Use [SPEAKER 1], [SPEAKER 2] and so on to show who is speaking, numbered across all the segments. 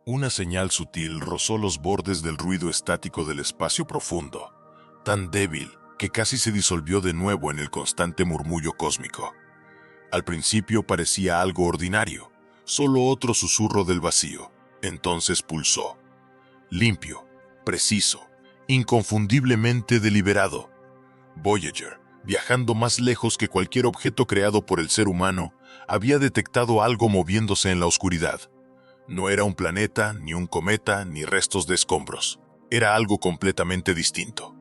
[SPEAKER 1] Una señal sutil rozó los bordes del ruido estático del espacio profundo, tan débil que casi se disolvió de nuevo en el constante murmullo cósmico. Al principio parecía algo ordinario, solo otro susurro del vacío. Entonces pulsó. Limpio, preciso, inconfundiblemente deliberado. Voyager, viajando más lejos que cualquier objeto creado por el ser humano, había detectado algo moviéndose en la oscuridad. No era un planeta, ni un cometa, ni restos de escombros. Era algo completamente distinto.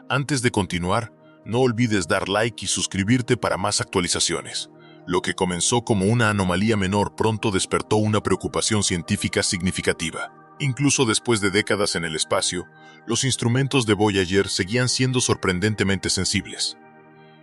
[SPEAKER 1] Antes de continuar, no olvides dar like y suscribirte para más actualizaciones. Lo que comenzó como una anomalía menor pronto despertó una preocupación científica significativa. Incluso después de décadas en el espacio, los instrumentos de Voyager seguían siendo sorprendentemente sensibles.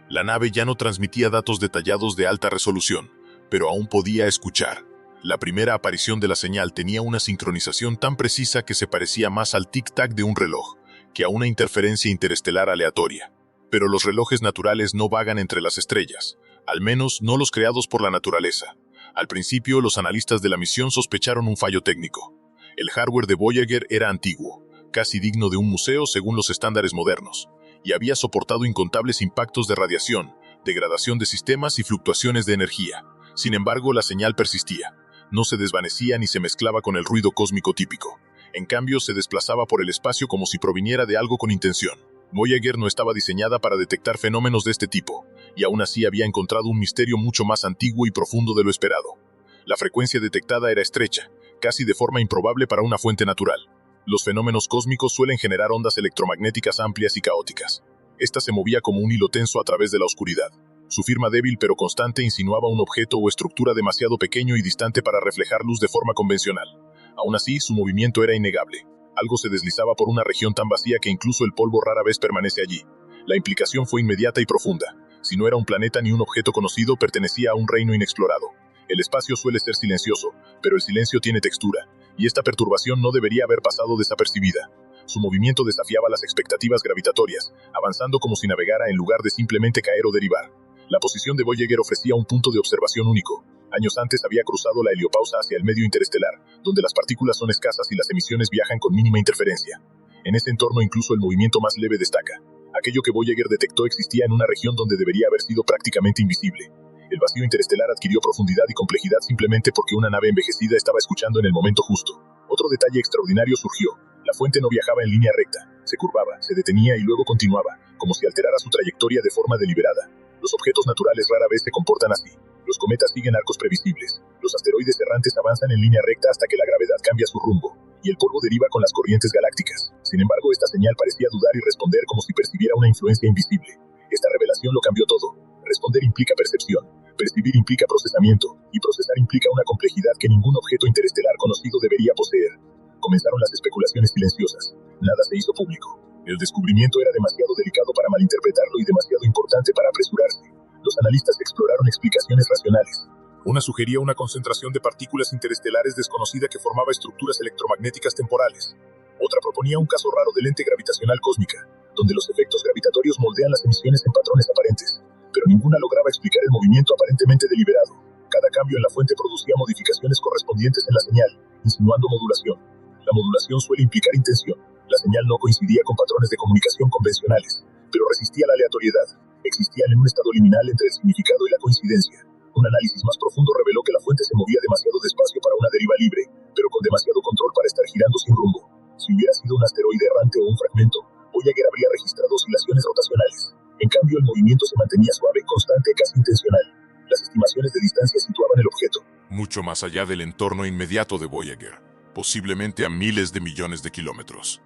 [SPEAKER 1] La nave ya no transmitía datos detallados de alta resolución, pero aún podía escuchar. La primera aparición de la señal tenía una sincronización tan precisa que se parecía más al tic-tac de un reloj que a una interferencia interestelar aleatoria. Pero los relojes naturales no vagan entre las estrellas, al menos no los creados por la naturaleza. Al principio, los analistas de la misión sospecharon un fallo técnico. El hardware de Voyager era antiguo, casi digno de un museo según los estándares modernos, y había soportado incontables impactos de radiación, degradación de sistemas y fluctuaciones de energía. Sin embargo, la señal persistía. No se desvanecía ni se mezclaba con el ruido cósmico típico. En cambio, se desplazaba por el espacio como si proviniera de algo con intención. Voyager no estaba diseñada para detectar fenómenos de este tipo, y aún así había encontrado un misterio mucho más antiguo y profundo de lo esperado. La frecuencia detectada era estrecha, casi de forma improbable para una fuente natural. Los fenómenos cósmicos suelen generar ondas electromagnéticas amplias y caóticas. Esta se movía como un hilo tenso a través de la oscuridad. Su firma débil pero constante insinuaba un objeto o estructura demasiado pequeño y distante para reflejar luz de forma convencional. Aún así, su movimiento era innegable. Algo se deslizaba por una región tan vacía que incluso el polvo rara vez permanece allí. La implicación fue inmediata y profunda. Si no era un planeta ni un objeto conocido, pertenecía a un reino inexplorado. El espacio suele ser silencioso, pero el silencio tiene textura, y esta perturbación no debería haber pasado desapercibida. Su movimiento desafiaba las expectativas gravitatorias, avanzando como si navegara en lugar de simplemente caer o derivar. La posición de Voyager ofrecía un punto de observación único. Años antes había cruzado la heliopausa hacia el medio interestelar, donde las partículas son escasas y las emisiones viajan con mínima interferencia. En ese entorno incluso el movimiento más leve destaca. Aquello que Voyager detectó existía en una región donde debería haber sido prácticamente invisible. El vacío interestelar adquirió profundidad y complejidad simplemente porque una nave envejecida estaba escuchando en el momento justo. Otro detalle extraordinario surgió. La fuente no viajaba en línea recta. Se curvaba, se detenía y luego continuaba, como si alterara su trayectoria de forma deliberada. Los objetos naturales rara vez se comportan así. Los cometas siguen arcos previsibles. Los asteroides errantes avanzan en línea recta hasta que la gravedad cambia su rumbo, y el polvo deriva con las corrientes galácticas. Sin embargo, esta señal parecía dudar y responder como si percibiera una influencia invisible. Esta revelación lo cambió todo. Responder implica percepción. Percibir implica procesamiento, y procesar implica una complejidad que ningún objeto interestelar conocido debería poseer. Comenzaron las especulaciones silenciosas. Nada se hizo público. El descubrimiento era demasiado delicado para malinterpretarlo y demasiado importante para apresurarse. Los analistas exploraron explicaciones racionales. Una sugería una concentración de partículas interestelares desconocida que formaba estructuras electromagnéticas temporales. Otra proponía un caso raro de lente gravitacional cósmica, donde los efectos gravitatorios moldean las emisiones en patrones aparentes, pero ninguna lograba explicar el movimiento aparentemente deliberado. Cada cambio en la fuente producía modificaciones correspondientes en la señal, insinuando modulación. La modulación suele implicar intención. La señal no coincidía con patrones de comunicación convencionales, pero resistía la aleatoriedad. Existían en un estado liminal entre el significado y la coincidencia. Un análisis más profundo reveló que la fuente se movía demasiado despacio para una deriva libre, pero con demasiado control para estar girando sin rumbo. Si hubiera sido un asteroide errante o un fragmento, Voyager habría registrado oscilaciones rotacionales. En cambio, el movimiento se mantenía suave, constante, casi intencional. Las estimaciones de distancia situaban el objeto mucho más allá del entorno inmediato de Voyager, posiblemente a miles de millones de kilómetros.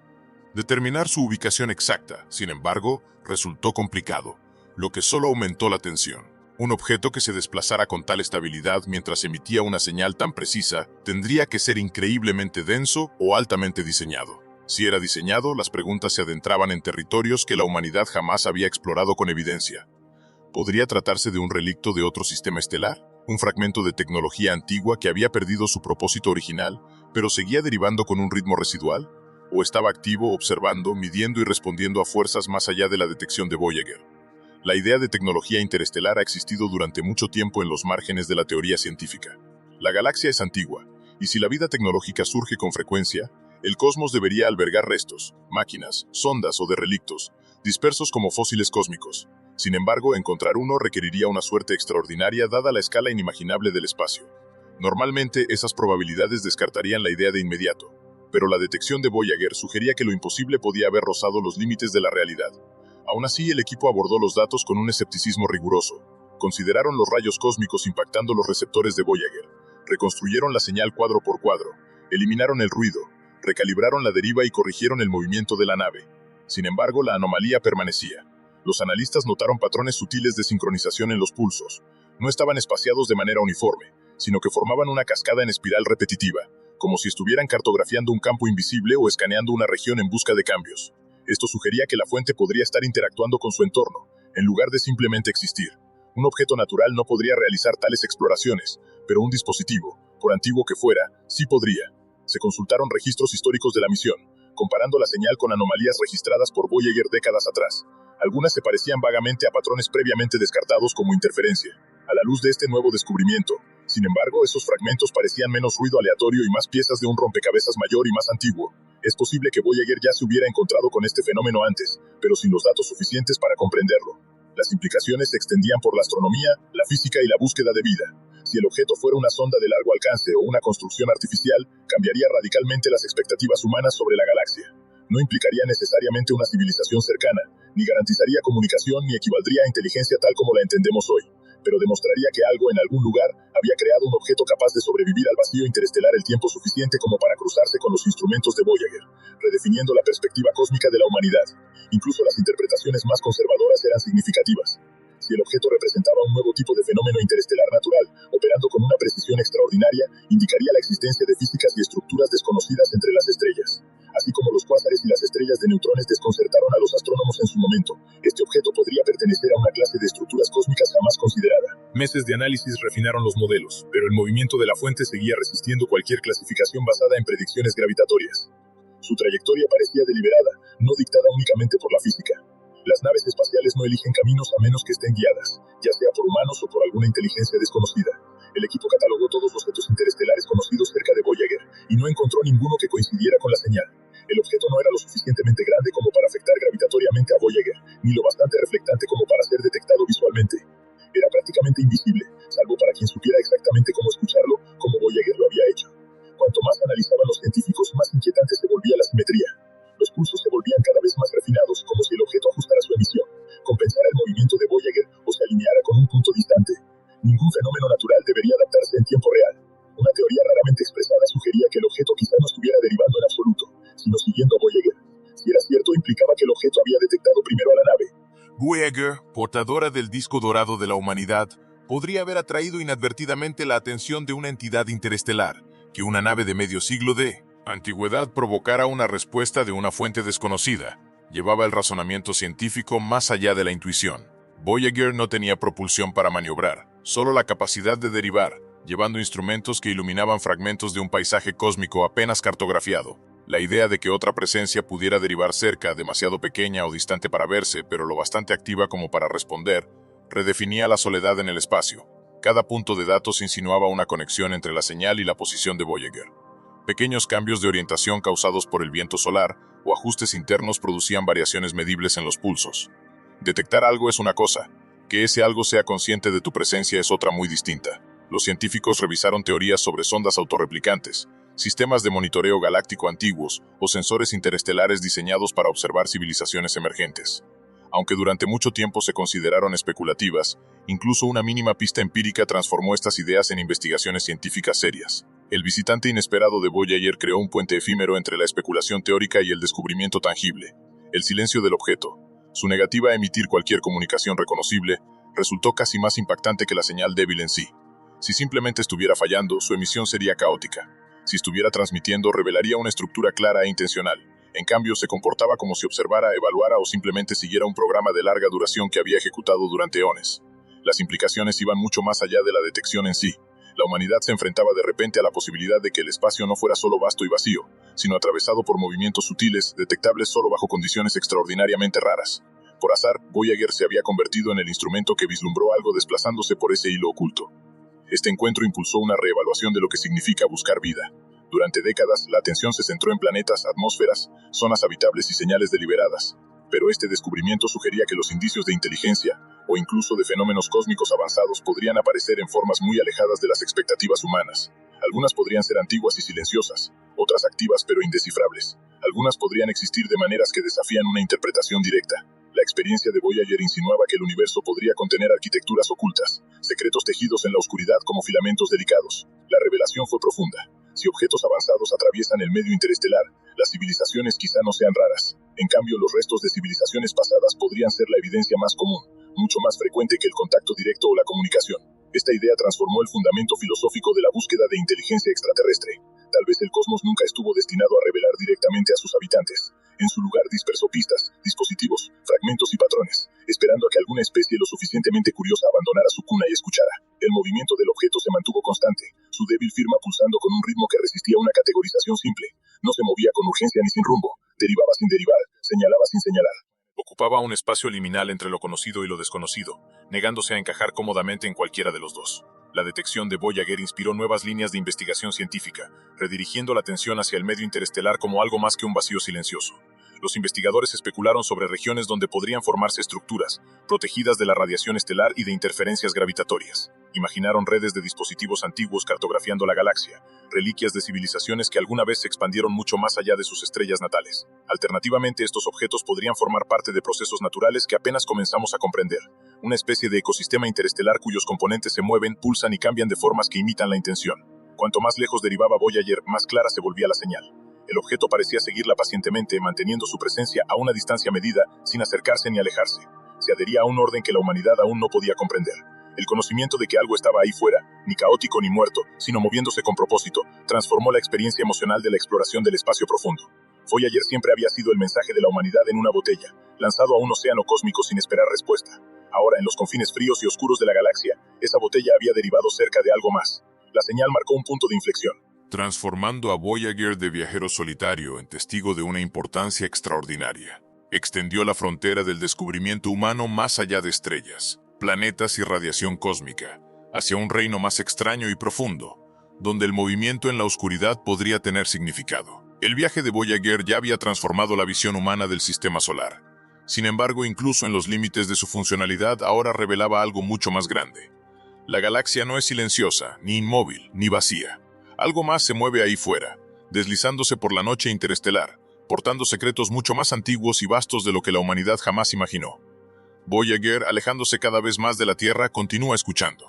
[SPEAKER 1] Determinar su ubicación exacta, sin embargo, resultó complicado, lo que solo aumentó la tensión. Un objeto que se desplazara con tal estabilidad mientras emitía una señal tan precisa tendría que ser increíblemente denso o altamente diseñado. Si era diseñado, las preguntas se adentraban en territorios que la humanidad jamás había explorado con evidencia. ¿Podría tratarse de un relicto de otro sistema estelar? ¿Un fragmento de tecnología antigua que había perdido su propósito original, pero seguía derivando con un ritmo residual? ¿O estaba activo, observando, midiendo y respondiendo a fuerzas más allá de la detección de Voyager? La idea de tecnología interestelar ha existido durante mucho tiempo en los márgenes de la teoría científica. La galaxia es antigua, Y si la vida tecnológica surge con frecuencia, el cosmos debería albergar restos, máquinas, sondas o relictos, dispersos como fósiles cósmicos. Sin embargo, encontrar uno requeriría una suerte extraordinaria dada la escala inimaginable del espacio. Normalmente, esas probabilidades descartarían la idea de inmediato, pero la detección de Voyager sugería que lo imposible podía haber rozado los límites de la realidad. Aún así, el equipo abordó los datos con un escepticismo riguroso. Consideraron los rayos cósmicos impactando los receptores de Voyager, reconstruyeron la señal cuadro por cuadro, eliminaron el ruido, recalibraron la deriva y corrigieron el movimiento de la nave. Sin embargo, la anomalía permanecía. Los analistas notaron patrones sutiles de sincronización en los pulsos. No estaban espaciados de manera uniforme, sino que formaban una cascada en espiral repetitiva, como si estuvieran cartografiando un campo invisible o escaneando una región en busca de cambios. Esto sugería que la fuente podría estar interactuando con su entorno, en lugar de simplemente existir. Un objeto natural no podría realizar tales exploraciones, pero un dispositivo, por antiguo que fuera, sí podría. Se consultaron registros históricos de la misión, comparando la señal con anomalías registradas por Voyager décadas atrás. Algunas se parecían vagamente a patrones previamente descartados como interferencia. A la luz de este nuevo descubrimiento, sin embargo, esos fragmentos parecían menos ruido aleatorio y más piezas de un rompecabezas mayor y más antiguo. Es posible que Voyager ya se hubiera encontrado con este fenómeno antes, pero sin los datos suficientes para comprenderlo. Las implicaciones se extendían por la astronomía, la física y la búsqueda de vida. Si el objeto fuera una sonda de largo alcance o una construcción artificial, cambiaría radicalmente las expectativas humanas sobre la galaxia. No implicaría necesariamente una civilización cercana, ni garantizaría comunicación ni equivaldría a inteligencia tal como la entendemos hoy, pero demostraría que algo en algún lugar había creado un objeto capaz de sobrevivir al vacío interestelar el tiempo suficiente como para cruzarse con los instrumentos de Voyager, redefiniendo la perspectiva cósmica de la humanidad. Incluso las interpretaciones más conservadoras eran significativas. Si el objeto representaba un nuevo tipo de fenómeno interestelar natural, operando con una precisión extraordinaria, indicaría la existencia de físicas y estructuras desconocidas entre las estrellas. Así como los cuásares y las estrellas de neutrones desconcertaron a los astrónomos en su momento, este objeto podría pertenecer a una clase de estructuras cósmicas jamás considerada. Meses de análisis refinaron los modelos, pero el movimiento de la fuente seguía resistiendo cualquier clasificación basada en predicciones gravitatorias. Su trayectoria parecía deliberada, no dictada únicamente por la física. Las naves espaciales no eligen caminos a menos que estén guiadas, ya sea por humanos o por alguna inteligencia desconocida. El equipo catalogó todos los objetos interestelares conocidos cerca de Voyager, y no encontró ninguno que coincidiera con la señal. El objeto no era lo suficientemente grande como para afectar gravitatoriamente a Voyager, ni lo bastante reflectante como para ser detectado visualmente. Era prácticamente invisible, salvo para quien supiera exactamente cómo escucharlo, como Voyager lo había hecho. Cuanto más analizaban los científicos, más inquietante se volvía la simetría. Los pulsos se volvían cada vez más refinados, como si el objeto ajustara su emisión, compensara el movimiento de Voyager o se alineara con un punto distante. Ningún fenómeno natural debería adaptarse en tiempo real. Una teoría raramente expresada sugería que el objeto quizá no estuviera derivando en absoluto, sino siguiendo a Voyager. Si era cierto, implicaba que el objeto había detectado primero a la nave.
[SPEAKER 2] Voyager, portadora del disco dorado de la humanidad, podría haber atraído inadvertidamente la atención de una entidad interestelar, que una nave de medio siglo de antigüedad provocara una respuesta de una fuente desconocida. Llevaba el razonamiento científico más allá de la intuición. Voyager no tenía propulsión para maniobrar, solo la capacidad de derivar, llevando instrumentos que iluminaban fragmentos de un paisaje cósmico apenas cartografiado. La idea de que otra presencia pudiera derivar cerca, demasiado pequeña o distante para verse, pero lo bastante activa como para responder, redefinía la soledad en el espacio. Cada punto de datos insinuaba una conexión entre la señal y la posición de Voyager. Pequeños cambios de orientación causados por el viento solar o ajustes internos producían variaciones medibles en los pulsos. Detectar algo es una cosa, que ese algo sea consciente de tu presencia es otra muy distinta. Los científicos revisaron teorías sobre sondas autorreplicantes, sistemas de monitoreo galáctico antiguos o sensores interestelares diseñados para observar civilizaciones emergentes. Aunque durante mucho tiempo se consideraron especulativas, incluso una mínima pista empírica transformó estas ideas en investigaciones científicas serias. El visitante inesperado de Voyager creó un puente efímero entre la especulación teórica y el descubrimiento tangible. El silencio del objeto, su negativa a emitir cualquier comunicación reconocible, resultó casi más impactante que la señal débil en sí. Si simplemente estuviera fallando, su emisión sería caótica. Si estuviera transmitiendo, revelaría una estructura clara e intencional. En cambio, se comportaba como si observara, evaluara o simplemente siguiera un programa de larga duración que había ejecutado durante eones. Las implicaciones iban mucho más allá de la detección en sí. La humanidad se enfrentaba de repente a la posibilidad de que el espacio no fuera solo vasto y vacío, sino atravesado por movimientos sutiles, detectables solo bajo condiciones extraordinariamente raras. Por azar, Voyager se había convertido en el instrumento que vislumbró algo desplazándose por ese hilo oculto. Este encuentro impulsó una reevaluación de lo que significa buscar vida. Durante décadas, la atención se centró en planetas, atmósferas, zonas habitables y señales deliberadas. Pero este descubrimiento sugería que los indicios de inteligencia, o incluso de fenómenos cósmicos avanzados, podrían aparecer en formas muy alejadas de las expectativas humanas. Algunas podrían ser antiguas y silenciosas, otras activas pero indescifrables. Algunas podrían existir de maneras que desafían una interpretación directa. La experiencia de Voyager insinuaba que el universo podría contener arquitecturas ocultas, secretos tejidos en la oscuridad como filamentos delicados. La revelación fue profunda. Si objetos avanzados atraviesan el medio interestelar, las civilizaciones quizá no sean raras. En cambio, los restos de civilizaciones pasadas podrían ser la evidencia más común, mucho más frecuente que el contacto directo o la comunicación. Esta idea transformó el fundamento filosófico de la búsqueda de inteligencia extraterrestre. Tal vez el cosmos nunca estuvo destinado a revelar directamente a sus habitantes. En su lugar dispersó pistas, dispositivos, fragmentos y patrones, esperando a que alguna especie lo suficientemente curiosa abandonara su cuna y escuchara. El movimiento del objeto se mantuvo constante, su débil firma pulsando con un ritmo que resistía una categorización simple. No se movía con urgencia ni sin rumbo, derivaba sin derivar, señalaba sin señalar.
[SPEAKER 3] Ocupaba un espacio liminal entre lo conocido y lo desconocido, negándose a encajar cómodamente en cualquiera de los dos. La detección de Voyager inspiró nuevas líneas de investigación científica, redirigiendo la atención hacia el medio interestelar como algo más que un vacío silencioso. Los investigadores especularon sobre regiones donde podrían formarse estructuras, protegidas de la radiación estelar y de interferencias gravitatorias. Imaginaron redes de dispositivos antiguos cartografiando la galaxia, reliquias de civilizaciones que alguna vez se expandieron mucho más allá de sus estrellas natales. Alternativamente, estos objetos podrían formar parte de procesos naturales que apenas comenzamos a comprender, una especie de ecosistema interestelar cuyos componentes se mueven, pulsan y cambian de formas que imitan la intención. Cuanto más lejos derivaba Voyager, más clara se volvía la señal. El objeto parecía seguirla pacientemente, manteniendo su presencia a una distancia medida, sin acercarse ni alejarse. Se adhería a un orden que la humanidad aún no podía comprender. El conocimiento de que algo estaba ahí fuera, ni caótico ni muerto, sino moviéndose con propósito, transformó la experiencia emocional de la exploración del espacio profundo. Voyager siempre había sido el mensaje de la humanidad en una botella, lanzado a un océano cósmico sin esperar respuesta. Ahora, en los confines fríos y oscuros de la galaxia, esa botella había derivado cerca de algo más. La señal marcó un punto de inflexión,
[SPEAKER 1] transformando a Voyager de viajero solitario en testigo de una importancia extraordinaria. Extendió la frontera del descubrimiento humano más allá de estrellas, planetas y radiación cósmica, hacia un reino más extraño y profundo, donde el movimiento en la oscuridad podría tener significado. El viaje de Voyager ya había transformado la visión humana del sistema solar. Sin embargo, incluso en los límites de su funcionalidad, ahora revelaba algo mucho más grande. La galaxia no es silenciosa, ni inmóvil, ni vacía. Algo más se mueve ahí fuera, deslizándose por la noche interestelar, portando secretos mucho más antiguos y vastos de lo que la humanidad jamás imaginó. Voyager, alejándose cada vez más de la Tierra, continúa escuchando.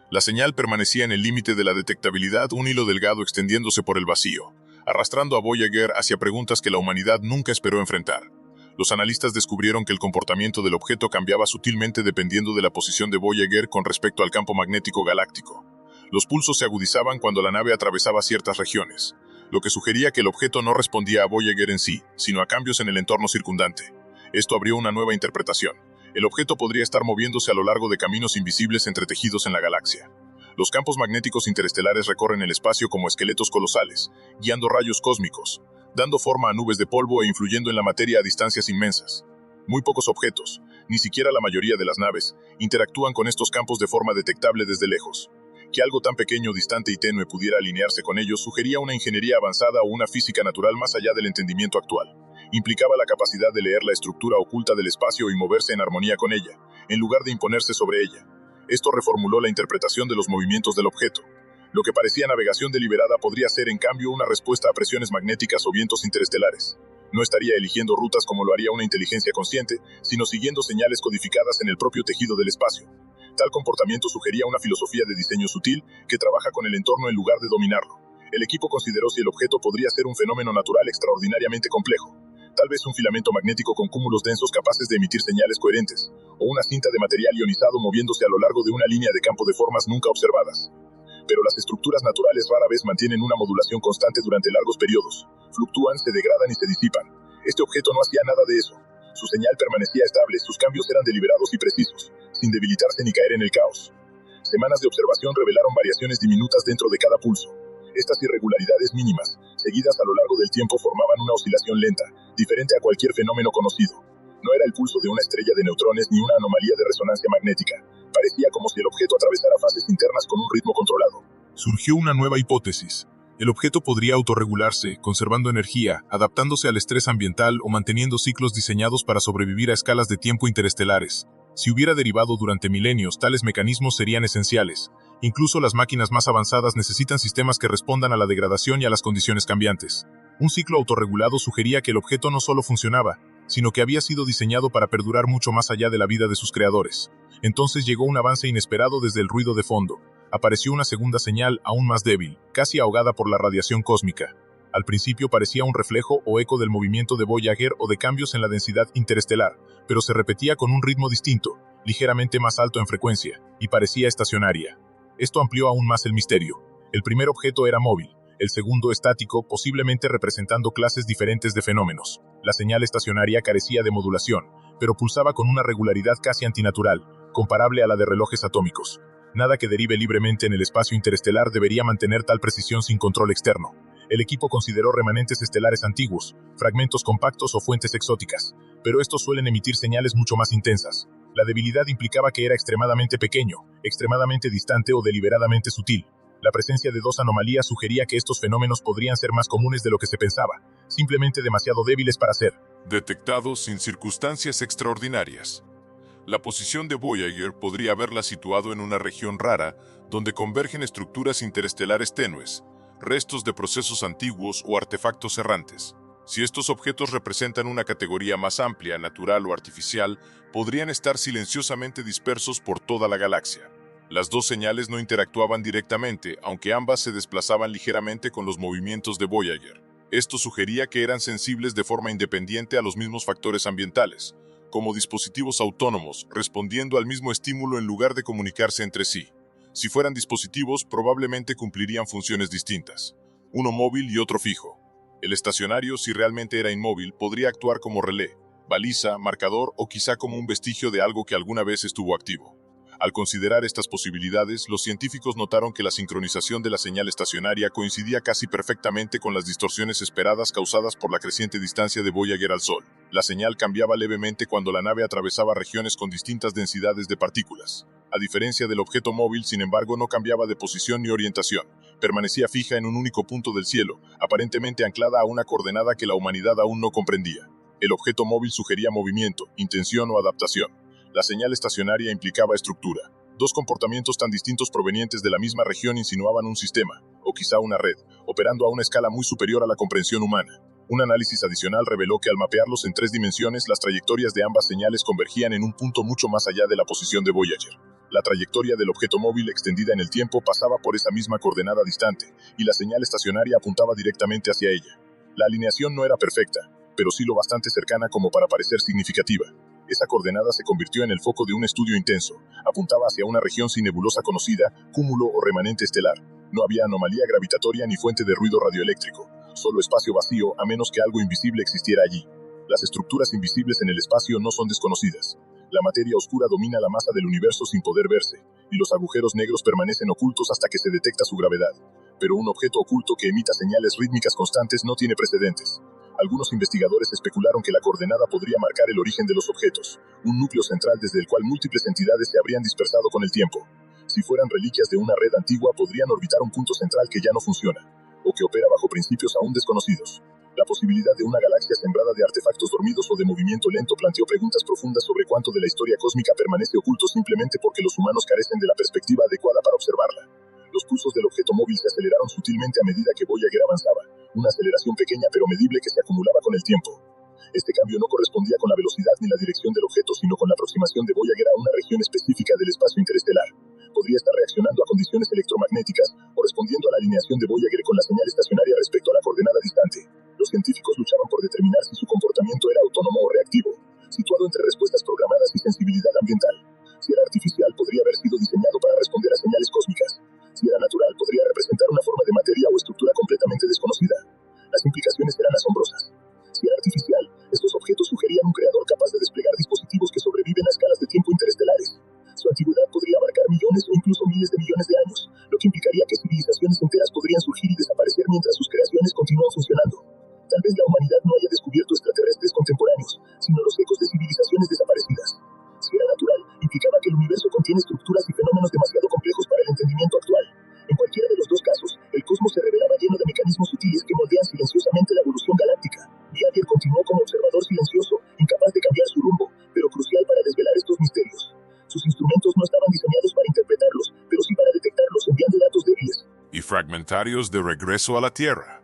[SPEAKER 1] La señal permanecía en el límite de la detectabilidad, un hilo delgado extendiéndose por el vacío, arrastrando a Voyager hacia preguntas que la humanidad nunca esperó enfrentar. Los analistas descubrieron que el comportamiento del objeto cambiaba sutilmente dependiendo de la posición de Voyager con respecto al campo magnético galáctico. Los pulsos se agudizaban cuando la nave atravesaba ciertas regiones, lo que sugería que el objeto no respondía a Voyager en sí, sino a cambios en el entorno circundante. Esto abrió una nueva interpretación. El objeto podría estar moviéndose a lo largo de caminos invisibles entretejidos en la galaxia. Los campos magnéticos interestelares recorren el espacio como esqueletos colosales, guiando rayos cósmicos, dando forma a nubes de polvo e influyendo en la materia a distancias inmensas. Muy pocos objetos, ni siquiera la mayoría de las naves, interactúan con estos campos de forma detectable desde lejos. Que algo tan pequeño, distante y tenue pudiera alinearse con ellos sugería una ingeniería avanzada o una física natural más allá del entendimiento actual. Implicaba la capacidad de leer la estructura oculta del espacio y moverse en armonía con ella, en lugar de imponerse sobre ella. Esto reformuló la interpretación de los movimientos del objeto. Lo que parecía navegación deliberada podría ser, en cambio, una respuesta a presiones magnéticas o vientos interestelares. No estaría eligiendo rutas como lo haría una inteligencia consciente, sino siguiendo señales codificadas en el propio tejido del espacio. Tal comportamiento sugería una filosofía de diseño sutil que trabaja con el entorno en lugar de dominarlo. El equipo consideró si el objeto podría ser un fenómeno natural extraordinariamente complejo. Tal vez un filamento magnético con cúmulos densos capaces de emitir señales coherentes, o una cinta de material ionizado moviéndose a lo largo de una línea de campo de formas nunca observadas. Pero las estructuras naturales rara vez mantienen una modulación constante durante largos periodos. Fluctúan, se degradan y se disipan. Este objeto no hacía nada de eso. Su señal permanecía estable, sus cambios eran deliberados y precisos, sin debilitarse ni caer en el caos. Semanas de observación revelaron variaciones diminutas dentro de cada pulso. Estas irregularidades mínimas, seguidas a lo largo del tiempo, formaban una oscilación lenta, diferente a cualquier fenómeno conocido. No era el pulso de una estrella de neutrones ni una anomalía de resonancia magnética.
[SPEAKER 3] parecía como si el objeto atravesara fases internas con un ritmo controlado. Surgió una nueva hipótesis. El objeto podría autorregularse, conservando energía, adaptándose al estrés ambiental o manteniendo ciclos diseñados para sobrevivir a escalas de tiempo interestelares. Si hubiera derivado durante milenios, tales mecanismos serían esenciales. Incluso las máquinas más avanzadas necesitan sistemas que respondan a la degradación y a las condiciones cambiantes. Un ciclo autorregulado sugería que el objeto no solo funcionaba, sino que había sido diseñado para perdurar mucho más allá de la vida de sus creadores. Entonces llegó un avance inesperado desde el ruido de fondo. Apareció una segunda señal aún más débil, casi ahogada por la radiación cósmica. Al principio parecía un reflejo o eco del movimiento de Voyager o de cambios en la densidad interestelar, pero se repetía con un ritmo distinto, ligeramente más alto en frecuencia, y parecía estacionaria. Esto amplió aún más el misterio. El primer objeto era móvil, el segundo estático, posiblemente representando clases diferentes de fenómenos. La señal estacionaria carecía de modulación, pero pulsaba con una regularidad casi antinatural, comparable a la de relojes atómicos. Nada que derive libremente en el espacio interestelar debería mantener tal precisión sin control externo. El equipo consideró remanentes estelares antiguos, fragmentos compactos o fuentes exóticas, pero estos suelen emitir señales mucho más intensas. La debilidad implicaba que era extremadamente pequeño, extremadamente distante o deliberadamente sutil. La presencia de dos anomalías sugería que estos fenómenos podrían ser más comunes de lo que se pensaba, simplemente demasiado débiles para ser
[SPEAKER 1] detectados sin circunstancias extraordinarias. La posición de Voyager podría haberla situado en una región rara donde convergen estructuras interestelares tenues, restos de procesos antiguos o artefactos errantes. Si estos objetos representan una categoría más amplia, natural o artificial, podrían estar silenciosamente dispersos por toda la galaxia. Las dos señales no interactuaban directamente, aunque ambas se desplazaban ligeramente con los movimientos de Voyager. Esto sugería que eran sensibles de forma independiente a los mismos factores ambientales, como dispositivos autónomos, respondiendo al mismo estímulo en lugar de comunicarse entre sí. Si fueran dispositivos, probablemente cumplirían funciones distintas, uno móvil y otro fijo. El estacionario, si realmente era inmóvil, podría actuar como relé, baliza, marcador o quizá como un vestigio de algo que alguna vez estuvo activo. Al considerar estas posibilidades, los científicos notaron que la sincronización de la señal estacionaria coincidía casi perfectamente con las distorsiones esperadas causadas por la creciente distancia de Voyager al Sol. La señal cambiaba levemente cuando la nave atravesaba regiones con distintas densidades de partículas. A diferencia del objeto móvil, sin embargo, no cambiaba de posición ni orientación. Permanecía fija en un único punto del cielo, aparentemente anclada a una coordenada que la humanidad aún no comprendía. El objeto móvil sugería movimiento, intención o adaptación. La señal estacionaria implicaba estructura. Dos comportamientos tan distintos provenientes de la misma región insinuaban un sistema, o quizá una red, operando a una escala muy superior a la comprensión humana. Un análisis adicional reveló que al mapearlos en 3 dimensiones, las trayectorias de ambas señales convergían en un punto mucho más allá de la posición de Voyager. La trayectoria del objeto móvil extendida en el tiempo pasaba por esa misma coordenada distante, y la señal estacionaria apuntaba directamente hacia ella. La alineación no era perfecta, pero sí lo bastante cercana como para parecer significativa. Esa coordenada se convirtió en el foco de un estudio intenso. Apuntaba hacia una región sin nebulosa conocida, cúmulo o remanente estelar. No había anomalía gravitatoria ni fuente de ruido radioeléctrico. Solo espacio vacío, a menos que algo invisible existiera allí. Las estructuras invisibles en el espacio no son desconocidas. La materia oscura domina la masa del universo sin poder verse, y los agujeros negros permanecen ocultos hasta que se detecta su gravedad. Pero un objeto oculto que emita señales rítmicas constantes no tiene precedentes. Algunos investigadores especularon que la coordenada podría marcar el origen de los objetos, un núcleo central desde el cual múltiples entidades se habrían dispersado con el tiempo. Si fueran reliquias de una red antigua, podrían orbitar un punto central que ya no funciona, o que opera bajo principios aún desconocidos. La posibilidad de una galaxia sembrada de artefactos dormidos o de movimiento lento planteó preguntas profundas sobre cuánto de la historia cósmica permanece oculto simplemente porque los humanos carecen de la perspectiva adecuada para observarla. Los pulsos del objeto móvil se aceleraron sutilmente a medida que Voyager avanzaba, una aceleración pequeña pero medible que se acumulaba con el tiempo. Este cambio no correspondía con la velocidad ni la dirección del objeto, sino con la aproximación de Voyager a una región específica del espacio interestelar. Podría estar reaccionando a condiciones electromagnéticas o respondiendo a la alineación de Voyager con la señal estacionaria respecto a la coordenada distante. Los científicos luchaban por determinar si su comportamiento era autónomo o reactivo, situado entre respuestas programadas y sensibilidad ambiental. Si era artificial, podría haber sido diseñado para responder a señales cósmicas. Si era natural, podría representar una forma de materia o estructura completamente desconocida. Las implicaciones eran asombrosas. Si era artificial, estos objetos sugerían un creador capaz de desplegar dispositivos que sobreviven a escalas de tiempo interestelares. Su antigüedad podría abarcar millones o incluso miles de millones de años, lo que implicaría que civilizaciones enteras podrían surgir y desaparecer mientras sus creaciones continúan funcionando. Tal vez la humanidad no haya descubierto extraterrestres contemporáneos, sino los ecos de civilizaciones desaparecidas. Si era natural, implicaba que el universo
[SPEAKER 4] contiene estructuras y fenómenos demasiado complejos para el entendimiento actual. En cualquiera de los dos casos, el cosmos se revelaba lleno de mecanismos sutiles que moldean silenciosamente la evolución galáctica. Voyager continuó como observador silencioso, incapaz de cambiar su rumbo, pero crucial para desvelar estos misterios. Sus instrumentos no estaban diseñados para interpretarlos, pero sí para detectarlos enviando datos débiles
[SPEAKER 2] y fragmentarios de regreso a la Tierra.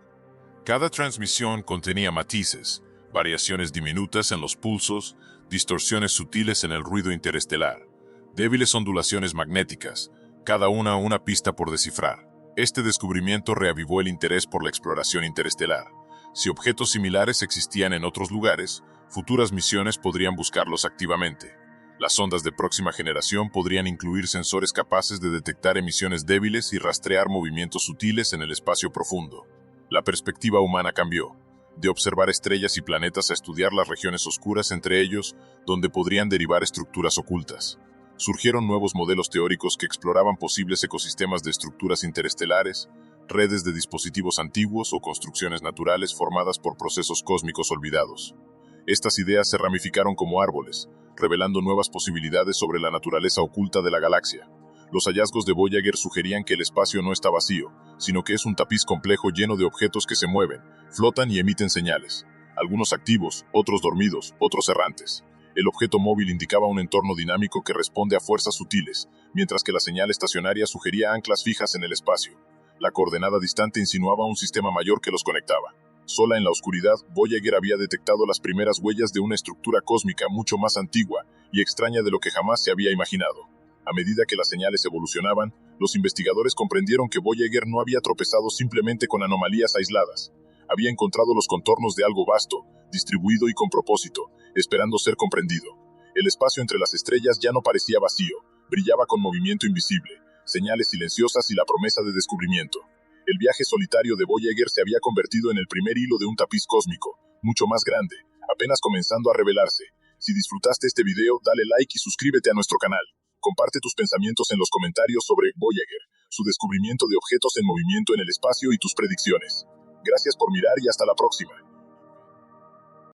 [SPEAKER 2] Cada transmisión contenía matices, variaciones diminutas en los pulsos, distorsiones sutiles en el ruido interestelar, débiles ondulaciones magnéticas, cada una pista por descifrar. Este descubrimiento reavivó el interés por la exploración interestelar. Si objetos similares existían en otros lugares, futuras misiones podrían buscarlos activamente. Las sondas de próxima generación podrían incluir sensores capaces de detectar emisiones débiles y rastrear movimientos sutiles en el espacio profundo. La perspectiva humana cambió, de observar estrellas y planetas a estudiar las regiones oscuras entre ellos, donde podrían derivar estructuras ocultas. Surgieron nuevos modelos teóricos que exploraban posibles ecosistemas de estructuras interestelares, redes de dispositivos antiguos o construcciones naturales formadas por procesos cósmicos olvidados. Estas ideas se ramificaron como árboles, revelando nuevas posibilidades sobre la naturaleza oculta de la galaxia. Los hallazgos de Voyager sugerían que el espacio no está vacío, sino que es un tapiz complejo lleno de objetos que se mueven, flotan y emiten señales. Algunos activos, otros dormidos, otros errantes. El objeto móvil indicaba un entorno dinámico que responde a fuerzas sutiles, mientras que la señal estacionaria sugería anclas fijas en el espacio. La coordenada distante insinuaba un sistema mayor que los conectaba. Sola en la oscuridad, Voyager había detectado las primeras huellas de una estructura cósmica mucho más antigua y extraña de lo que jamás se había imaginado. A medida que las señales evolucionaban, los investigadores comprendieron que Voyager no había tropezado simplemente con anomalías aisladas. Había encontrado los contornos de algo vasto, distribuido y con propósito, esperando ser comprendido. El espacio entre las estrellas ya no parecía vacío, brillaba con movimiento invisible, señales silenciosas y la promesa de descubrimiento. El viaje solitario de Voyager se había convertido en el primer hilo de un tapiz cósmico, mucho más grande, apenas comenzando a revelarse. Si disfrutaste este video, dale like y suscríbete a nuestro canal. Comparte tus pensamientos en los comentarios sobre Voyager, su descubrimiento de objetos en movimiento en el espacio y tus predicciones. Gracias por mirar y hasta la próxima.